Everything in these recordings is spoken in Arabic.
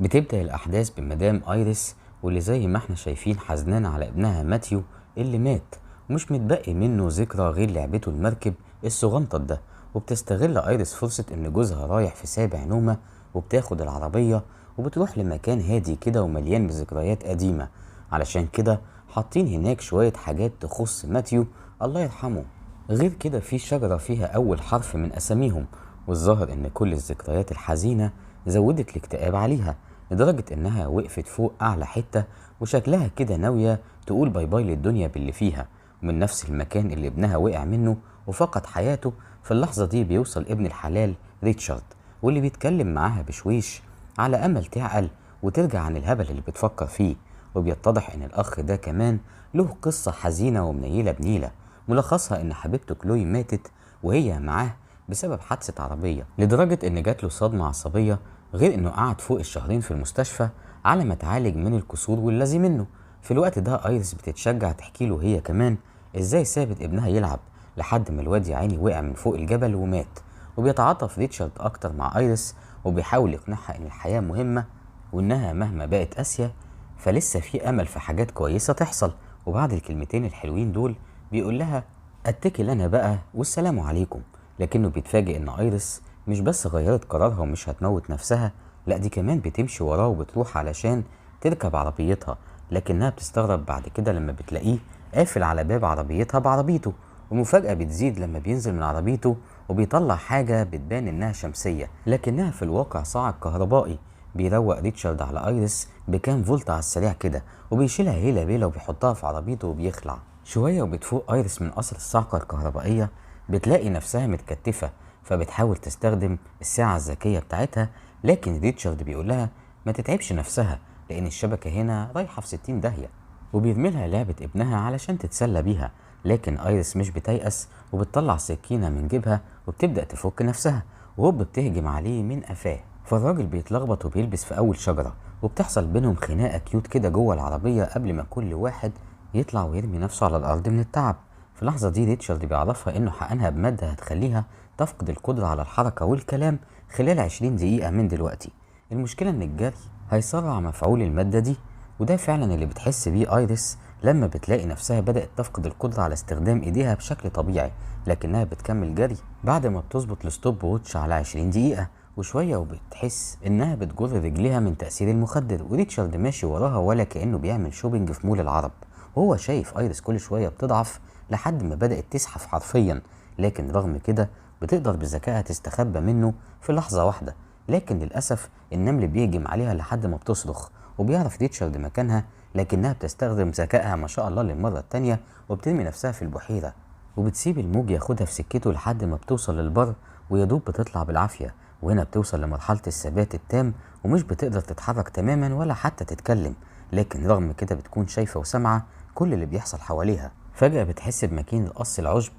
بتبدأ الأحداث بمدام ايريس، واللي زي ما احنا شايفين حزنانة على ابنها ماتيو اللي مات، ومش متبقي منه ذكرى غير لعبته المركب الصغنطط ده. وبتستغل ايريس فرصة ان جوزها رايح في سابع نومة، وبتاخد العربية وبتروح لمكان هادي كده ومليان بذكريات قديمة. علشان كده حاطين هناك شوية حاجات تخص ماتيو، الله يرحمه. غير كده في شجرة فيها أول حرف من أساميهم، والظاهر إن كل الذكريات الحزينة زودت الاكتئاب عليها، لدرجة إنها وقفت فوق أعلى حتة وشكلها كده ناوية تقول باي باي للدنيا باللي فيها. ومن نفس المكان اللي ابنها وقع منه وفقد حياته، في اللحظة دي بيوصل ابن الحلال ريتشارد، واللي بيتكلم معاها بشويش على أمل تعقل وترجع عن الهبل اللي بتفكر فيه. وبيتضح إن الأخ ده كمان له قصة حزينة ومنيلة بنيلة، ملخصها إن حبيبته كلوي ماتت وهي معاه بسبب حادثة عربية، لدرجة إن جات له صدمة عصبية. غير إنه قعد فوق الشهرين في المستشفى على ما اتعالج من الكسور والذي منه. في الوقت ده ايريس بتتشجع تحكي له هي كمان ازاي سابت ابنها يلعب لحد ما الواد يا عيني وقع من فوق الجبل ومات. وبيتعاطف ريتشارد اكتر مع ايريس، وبيحاول يقنعها ان الحياة مهمة، وانها مهما بقت قاسية فلسه في امل في حاجات كويسة تحصل. وبعد الكلمتين الحلوين دول بيقول لها اتكل انا بقى والسلام عليكم. لكنه بيتفاجئ ان ايريس مش بس غيرت قرارها ومش هتموت نفسها، لا دي كمان بتمشي وراه وبتروح علشان تركب عربيتها. لكنها بتستغرب بعد كده لما بتلاقيه قافل على باب عربيتها بعربيته. ومفاجأة بتزيد لما بينزل من عربيته وبيطلع حاجة بتبان انها شمسية، لكنها في الواقع صاعق كهربائي. بيروق ريتشارد على ايريس بكام فولت على السريع كده، وبيشيلها هيلا بيلا وبيحطها في عربيته وبيخلع. شوية وبتفوق ايريس من اثر الصعقة الكهربائية، بتلاقي نفسها متكتفة، فبتحاول تستخدم الساعة الذكية بتاعتها. لكن ريتشارد بيقول لها ما تتعبش نفسها لأن الشبكة هنا رايحة في 60 داهية، وبيرميلها لعبة ابنها علشان تتسلى بيها. لكن ايريس مش بتيأس، وبتطلع سكينة من جيبها وبتبدأ تفك نفسها، وهوب بتهجم عليه من قفاه. فالراجل بيتلخبط وبيلبس في أول شجرة، وبتحصل بينهم خناقة كيوت كده جوه العربية قبل ما كل واحد يطلع ويرمي نفسه على الأرض من التعب. في اللحظة دي ريتشارد بيعرفها إنه حقنها بمادة هتخليها تفقد القدرة على الحركة والكلام خلال 20 دقيقة من دلوقتي. المشكلة إن الجري هيسرع مفعول المادة دي، وده فعلا اللي بتحس بيه ايريس لما بتلاقي نفسها بدأت تفقد القدرة على استخدام ايديها بشكل طبيعي. لكنها بتكمل جري بعد ما بتظبط الستوب ووتش على 20 دقيقة وشوية، وبتحس انها بتجر رجليها من تأثير المخدر. وريتشارد ماشي وراها ولا كأنه بيعمل شوبينج في مول العرب، وهو شايف ايريس كل شوية بتضعف لحد ما بدأت تزحف حرفيا. لكن رغم كده بتقدر بذكائها تستخبى منه في لحظة واحدة. لكن للأسف النمل بيهجم عليها لحد ما بتصرخ، وبيعرف ريتشارد مكانها، لكنها بتستخدم ذكائها ما شاء الله للمرة التانية وبترمي نفسها في البحيرة، وبتسيب الموج ياخدها في سكته لحد ما بتوصل للبر، ويدوب بتطلع بالعافية. وهنا بتوصل لمرحلة الثبات التام ومش بتقدر تتحرك تماما ولا حتى تتكلم. لكن رغم كده بتكون شايفة وسامعة كل اللي بيحصل حواليها. فجأة بتحس بماكينة قص العشب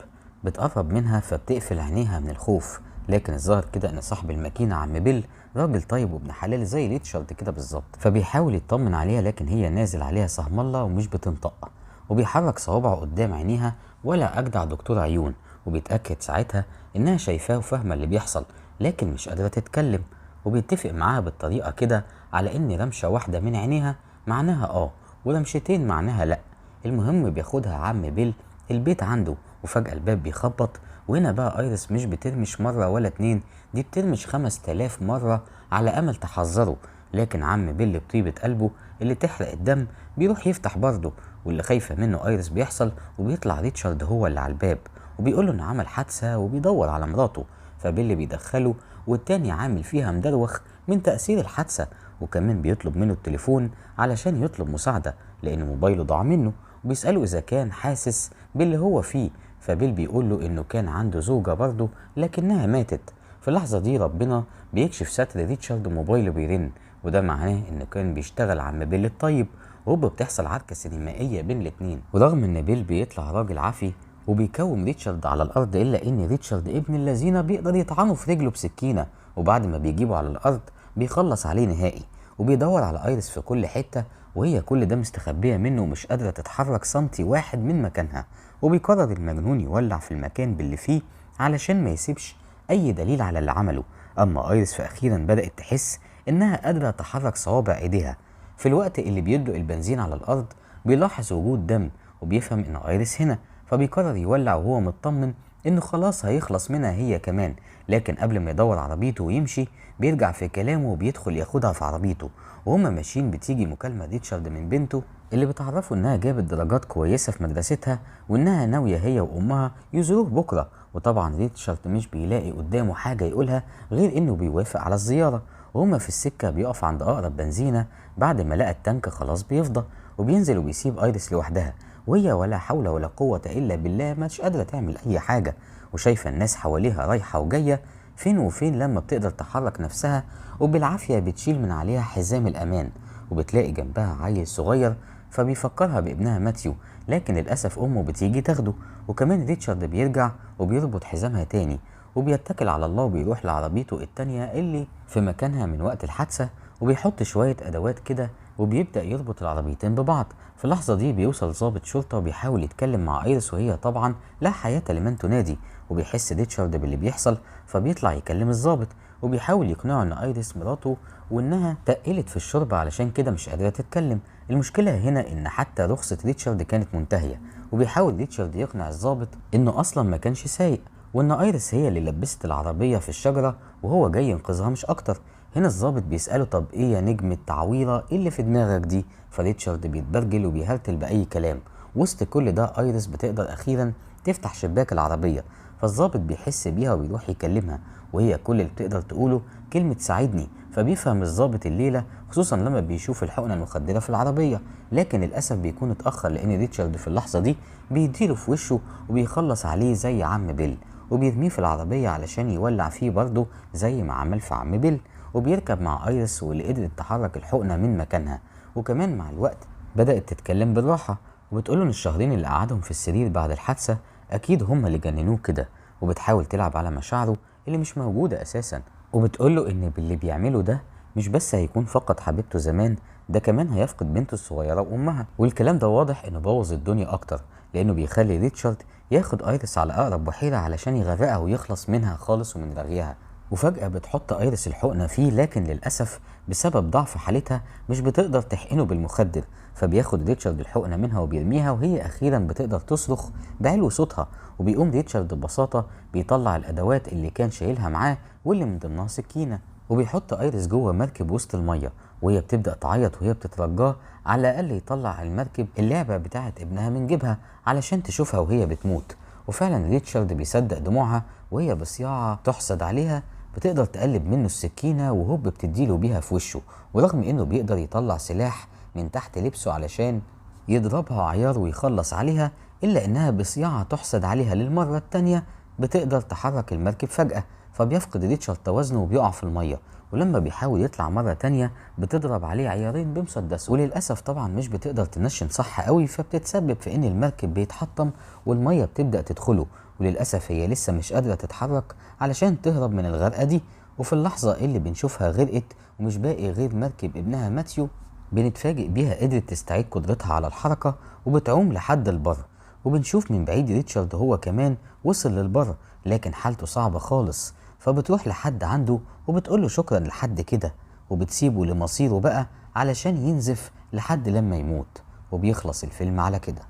بتقرب منها، فبتقفل عينيها من الخوف. لكن الظاهر كده ان صاحب الماكينة عم بيل راجل طيب وابن حلال زي ريتشارد كده بالظبط، فبيحاول يطمن عليها، لكن هي نازل عليها سهم الله ومش بتنطق. وبيحرك صوابعه قدام عينيها ولا اجدع دكتور عيون، وبيتأكد ساعتها انها شايفاه وفاهمة اللي بيحصل، لكن مش قادرة تتكلم. وبيتفق معاها بالطريقة كده على ان رمشة واحدة من عينيها معناها ورمشتين معناها لا. المهم بياخدها عم بيل البيت عنده، وفجأة الباب بيخبط. وهنا بقى ايريس مش بترمش مرة ولا اتنين، دي بترمش 5000 مرة على امل تحذره. لكن عم بيل بطيبة قلبه اللي تحرق الدم بيروح يفتح برضه، واللي خايفة منه ايريس بيحصل، وبيطلع ريتشارد هو اللي على الباب وبيقوله انه عمل حادثة وبيدور على مراته. فبيل بيدخله، والتاني عامل فيها مدروخ من تأثير الحادثة، وكمان بيطلب منه التليفون علشان يطلب مساعدة لأن موبايله ضاع منه، وبيسأله إذا كان حاسس باللي هو فيه. فبيل بيقول له إنه كان عنده زوجة برضه لكنها ماتت. في اللحظة دي ربنا بيكشف ستر ريتشارد وموبايله بيرن، وده معناه إنه كان بيشتغل عم بيل الطيب. وهوب بتحصل عركة سينمائية بين الاتنين، ورغم إن بيل بيطلع راجل عافي وبيكوم ريتشارد على الأرض، إلا إن ريتشارد ابن الذين بيقدر يطعنه في رجله بسكينة. وبعد ما بيجيبه على الأرض بيخلص عليه نهائي، وبيدور على ايريس في كل حتة، وهي كل ده مستخبية منه ومش قادرة تتحرك سنتي واحد من مكانها. وبيقرر المجنون يولع في المكان باللي فيه علشان ما يسيبش اي دليل على اللي عمله. اما ايريس فاخيرا بدأت تحس إنها قادرة تحرك صوابع إيديها. في الوقت اللي بيدلق البنزين على الأرض بيلاحظ وجود دم وبيفهم إن ايريس هنا، فبيقرر يولع وهو مطمن إنه خلاص هيخلص منها هي كمان. لكن قبل ما يدور عربيته ويمشي بيرجع في كلامه وبيدخل ياخدها في عربيته. وهما ماشيين بتيجي مكالمة ريتشارد من بنته اللي بتعرفه إنها جابت درجات كويسة في مدرستها وإنها ناوية هي وأمها يزوروه بكرة. وطبعا ريتشارد مش بيلاقي قدامه حاجة يقولها غير إنه بيوافق على الزيارة. وهما في السكة بيقف عند أقرب بنزينة بعد ما لقى التانك خلاص بيفضى، وبينزل وبيسيب ايريس لوحدها وهي ولا حول ولا قوة إلا بالله مش قادرة تعمل أي حاجة، وشايفة الناس حواليها رايحة وجاية فين وفين لما بتقدر تحرك نفسها، وبالعافية بتشيل من عليها حزام الأمان. وبتلاقي جنبها عيل صغير فبيفكرها بابنها ماتيو، لكن للأسف أمه بتيجي تاخده. وكمان ريتشارد بيرجع وبيربط حزامها تاني وبيتكل على الله وبيروح لعربيته التانية اللي في مكانها من وقت الحادثة، وبيحط شوية أدوات كده وبيبدأ يربط العربيتين ببعض. في اللحظة دي بيوصل ضابط شرطة وبيحاول يتكلم مع ايريس وهي طبعا لا حياة لمن تنادي. وبيحس ريتشارد باللي بيحصل فبيطلع يكلم الضابط وبيحاول يقنعه ان ايريس مراته وانها تقلت في الشرب علشان كده مش قادرة تتكلم. المشكلة هنا ان حتى رخصة ريتشارد كانت منتهية، وبيحاول ريتشارد يقنع الضابط انه اصلا ما كانش سايق وان ايريس هي اللي لبست العربية في الشجرة وهو جاي ينقذها مش اكتر. هنا الضابط بيسأله طب ايه يا نجم التعويرة اللي في دماغك دي؟ فريتشارد بيتبرجل وبيهرتل بأي كلام. وسط كل ده ايريس بتقدر اخيرا تفتح شباك العربية، فالضابط بيحس بيها وبيروح يكلمها وهي كل اللي بتقدر تقوله كلمة ساعدني. فبيفهم الضابط الليلة خصوصا لما بيشوف الحقنة المخدرة في العربية، لكن للأسف بيكون اتأخر لأن ريتشارد في اللحظة دي بيديله في وشه وبيخلص عليه زي عم بيل، وبيرميه في العربية علشان يولع فيه برضه زي ما عمل في عم بيل. وبيركب مع ايريس واللي قدرت تحرك الحقنة من مكانها، وكمان مع الوقت بدأت تتكلم بالراحة وبتقوله ان الشهرين اللي قعدهم في السرير بعد الحادثة اكيد هما اللي جننوه كده، وبتحاول تلعب على مشاعره اللي مش موجودة اساسا. وبتقوله ان باللي بيعمله ده مش بس هيكون فقد حبيبته زمان، ده كمان هيفقد بنته الصغيرة وامها. والكلام ده واضح انه بوظ الدنيا اكتر لانه بيخلي ريتشارد ياخد ايريس على اقرب بحيرة علشان يغرقها ويخلص منها خالص ومن رغيها. وفجأة بتحط ايريس الحقنة فيه، لكن للأسف بسبب ضعف حالتها مش بتقدر تحقنه بالمخدر، فبياخد ريتشارد الحقنة منها وبيرميها وهي أخيرا بتقدر تصرخ بعلو صوتها. وبيقوم ريتشارد ببساطة بيطلع الأدوات اللي كان شايلها معاه واللي من ضمنها سكينة، وبيحط ايريس جوه مركب وسط المية وهي بتبدأ تعيط وهي بتترجاه على الأقل يطلع المركب اللعبة بتاعت ابنها من جيبها علشان تشوفها وهي بتموت. وفعلا ريتشارد بيصدق دموعها وهي بصياعة تحسد عليها بتقدر تقلب منه السكينة وهوب بتديله بيها في وشه، ورغم انه بيقدر يطلع سلاح من تحت لبسه علشان يضربها عيار ويخلص عليها، الا انها بصياعة تحسد عليها للمرة التانية بتقدر تحرك المركب فجأة. فبيفقد ريتشارد توازنه وبيقع في المية، ولما بيحاول يطلع مرة تانية بتضرب عليه عيارين بمسدس، وللأسف طبعا مش بتقدر تنشن صح قوي فبتتسبب في ان المركب بيتحطم والمية بتبدأ تدخله، وللأسف هي لسه مش قادرة تتحرك علشان تهرب من الغرقة دي. وفي اللحظة اللي بنشوفها غرقت ومش باقي غير مركب ابنها ماتيو بنتفاجئ بيها قدرت تستعيد قدرتها على الحركة وبتعوم لحد البر. وبنشوف من بعيد ريتشارد هو كمان وصل للبر لكن حالته صعبة خالص، فبتروح لحد عنده وبتقوله شكرا لحد كده وبتسيبه لمصيره بقى علشان ينزف لحد لما يموت. وبيخلص الفيلم على كده.